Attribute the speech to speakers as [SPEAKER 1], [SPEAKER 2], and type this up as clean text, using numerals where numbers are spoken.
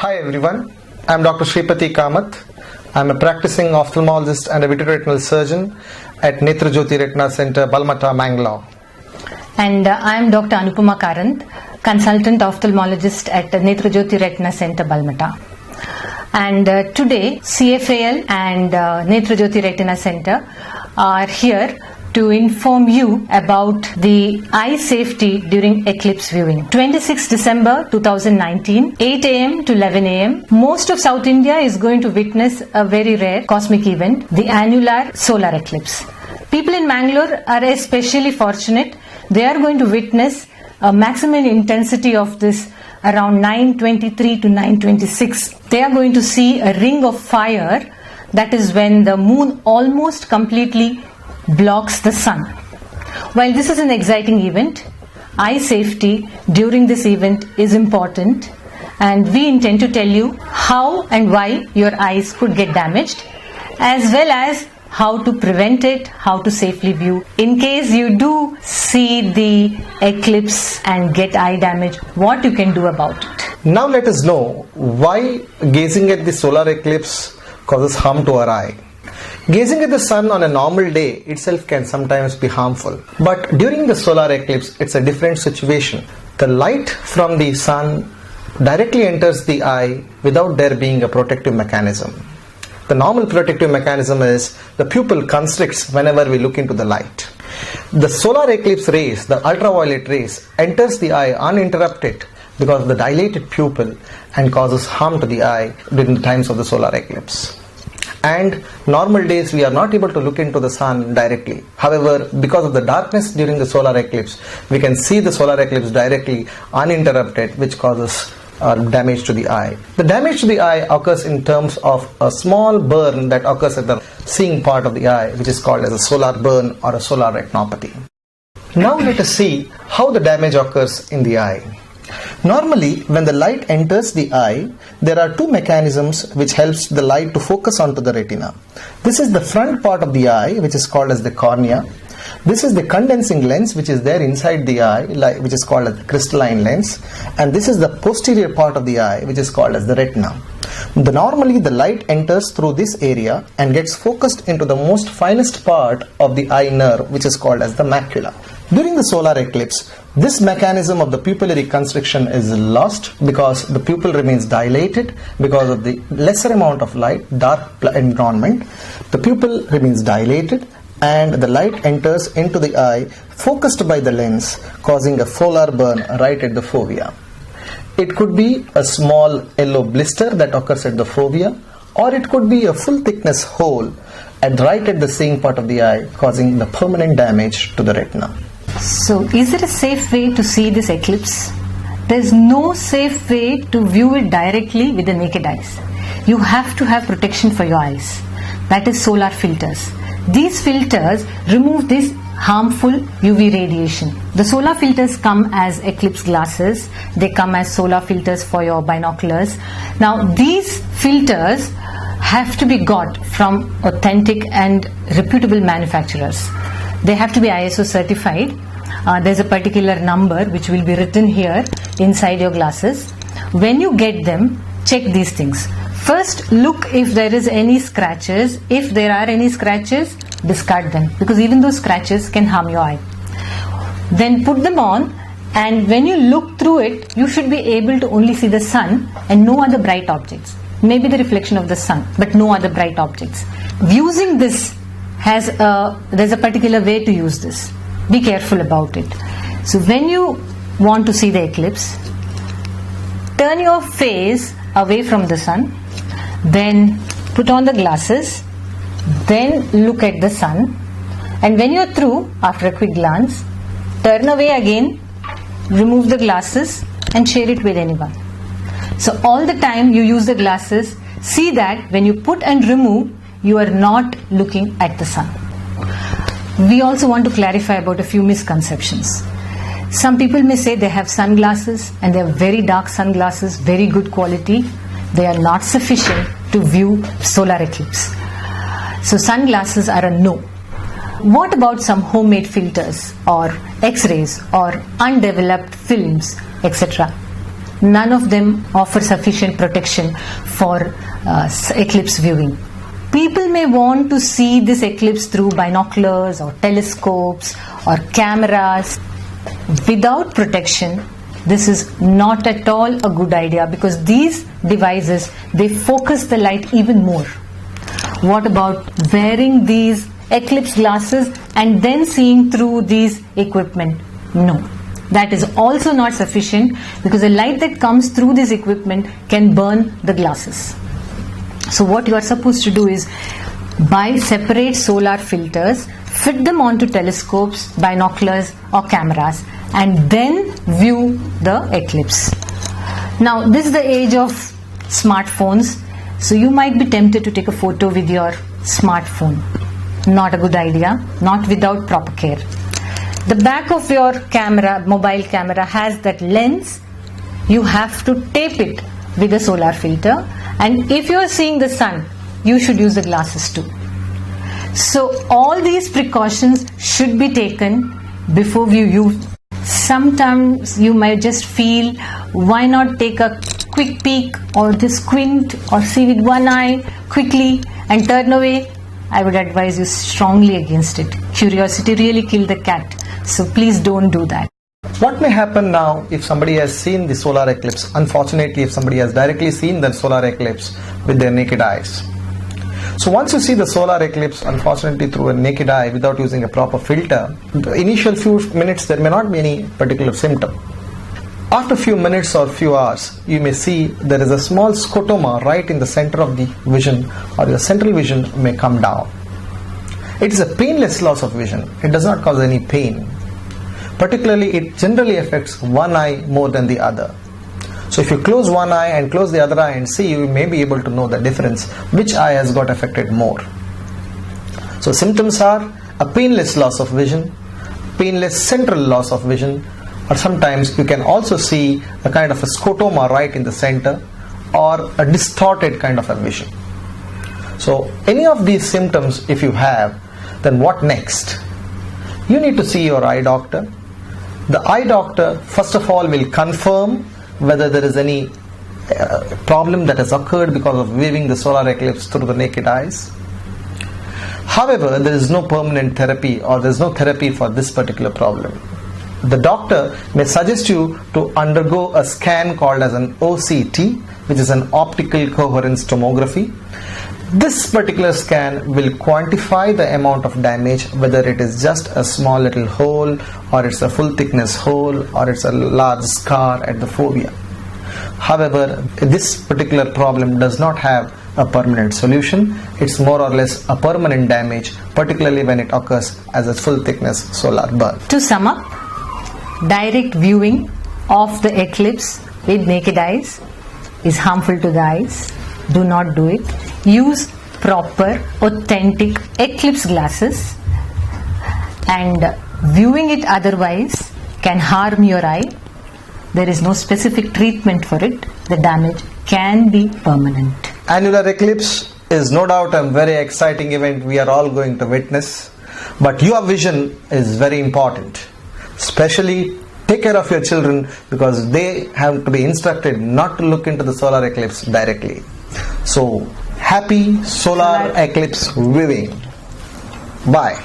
[SPEAKER 1] Hi everyone, I am Dr. Shripati Kamath. I am a practicing ophthalmologist and a vitreoretinal surgeon at Netra Jyoti Retina Center, Balmata, Mangalore.
[SPEAKER 2] And I am Dr. Anupama Karant, consultant ophthalmologist at Netra Jyoti Retina Center, Balmata. And today CFAL and Netra Jyoti Retina Center are here to inform you about the eye safety during eclipse viewing. 26 December 2019, 8 am to 11 am, most of South India is going to witness a very rare cosmic event, the annular solar eclipse. People in Mangalore are especially fortunate. They are going to witness a maximum intensity of this around 9:23 to 9:26. They are going to see a ring of fire. That is when the moon almost completely blocks the sun. While this is an exciting event, eye safety during this event is important, and we intend to tell you how and why your eyes could get damaged, as well as how to prevent it, how to safely view. In case you do see the eclipse and get eye damage, what you can do about it.
[SPEAKER 1] Now let us know why gazing at the solar eclipse causes harm to our eye. Gazing at the sun on a normal day itself can sometimes be harmful. But during the solar eclipse, it's a different situation. The light from the sun directly enters the eye without there being a protective mechanism. The normal protective mechanism is the pupil constricts whenever we look into the light. The solar eclipse rays, the ultraviolet rays, enters the eye uninterrupted because of the dilated pupil and causes harm to the eye during the times of the solar eclipse. And normal days we are not able to look into the sun directly. However, because of the darkness during the solar eclipse, we can see the solar eclipse directly uninterrupted, which causes damage to the eye. The damage to the eye occurs in terms of a small burn that occurs at the seeing part of the eye, which is called as a solar burn or a solar retinopathy. Now let us see how the damage occurs in the eye. Normally, when the light enters the eye, there are two mechanisms which helps the light to focus onto the retina. This is the front part of the eye, which is called as the cornea. This is the condensing lens which is there inside the eye, which is called as the crystalline lens. And this is the posterior part of the eye, which is called as the retina. Normally, the light enters through this area and gets focused into the most finest part of the eye nerve, which is called as the macula. During the solar eclipse, this mechanism of the pupillary constriction is lost because the pupil remains dilated because of the lesser amount of light, dark environment. The pupil remains dilated and the light enters into the eye focused by the lens, causing a solar burn right at the fovea. It could be a small yellow blister that occurs at the fovea, or it could be a full thickness hole right at the seeing part of the eye, causing the permanent damage to the retina.
[SPEAKER 2] So, is there a safe way to see this eclipse? There is no safe way to view it directly with the naked eyes. You have to have protection for your eyes. That is solar filters. These filters remove this harmful UV radiation. The solar filters come as eclipse glasses. They come as solar filters for your binoculars. Now, these filters have to be got from authentic and reputable manufacturers. They have to be ISO certified. There's a particular number which will be written here inside your glasses. When you get them, check these things. First, look if there is any scratches. If there are any scratches, discard them, because even those scratches can harm your eye. Then put them on, and when you look through it, you should be able to only see the sun and no other bright objects. Maybe the reflection of the sun, but no other bright objects. Using this there's a particular way to use this. Be careful about it. So when you want to see the eclipse, turn your face away from the sun, then put on the glasses, then look at the sun, and when you're through, after a quick glance, turn away again, remove the glasses and share it with anyone. So all the time you use the glasses, see that when you put and remove, you are not looking at the sun. We also want to clarify about a few misconceptions. Some people may say they have sunglasses and they are very dark sunglasses, very good quality. They are not sufficient to view solar eclipse. So sunglasses are a no. What about some homemade filters or X-rays or undeveloped films, etc.? none of them offer sufficient protection for eclipse viewing. People may want to see this eclipse through binoculars or telescopes or cameras. Without protection, this is not at all a good idea, because these devices, they focus the light even more. What about wearing these eclipse glasses and then seeing through these equipment? No. That is also not sufficient, because the light that comes through this equipment can burn the glasses. So what you are supposed to do is buy separate solar filters, fit them onto telescopes, binoculars or cameras, and then view the eclipse. Now this is the age of smartphones, so you might be tempted to take a photo with your smartphone. Not a good idea, not without proper care. The back of your camera, mobile camera, has that lens. You have to tape it with a solar filter, and if you are seeing the sun, you should use the glasses too. So all these precautions should be taken before you use. Sometimes you might just feel, why not take a quick peek or just squint or see with one eye quickly and turn away? I would advise you strongly against it. Curiosity really killed the cat. So please don't do that.
[SPEAKER 1] What may happen now if somebody has seen the solar eclipse? Unfortunately, if somebody has directly seen the solar eclipse with their naked eyes. So once you see the solar eclipse, unfortunately through a naked eye without using a proper filter, the initial few minutes there may not be any particular symptom. After a few minutes or few hours, you may see there is a small scotoma right in the center of the vision, or your central vision may come down. It is a painless loss of vision. It does not cause any pain. Particularly, it generally affects one eye more than the other. So if you close one eye and close the other eye and see, you may be able to know the difference, which eye has got affected more. So symptoms are a painless loss of vision, painless central loss of vision, or sometimes you can also see a kind of a scotoma right in the center, or a distorted kind of a vision. So any of these symptoms if you have, then what next? You need to see your eye doctor. The eye doctor first of all will confirm whether there is any problem that has occurred because of viewing the solar eclipse through the naked eyes. However, there is no permanent therapy, or there is no therapy for this particular problem. The doctor may suggest you to undergo a scan called as an OCT, which is an optical coherence tomography. This particular scan will quantify the amount of damage, whether it is just a small little hole, or it's a full thickness hole, or it's a large scar at the fovea. However, this particular problem does not have a permanent solution. It's more or less a permanent damage, particularly when it occurs as a full thickness solar burn.
[SPEAKER 2] To sum up, direct viewing of the eclipse with naked eyes is harmful to the eyes. Do not do it. Use proper, authentic eclipse glasses, and viewing it otherwise can harm your eye. There is no specific treatment for it. The damage can be permanent.
[SPEAKER 1] Annular eclipse is no doubt a very exciting event we are all going to witness, but your vision is very important. Especially take care of your children, because they have to be instructed not to look into the solar eclipse directly. So happy solar eclipse viewing. Bye.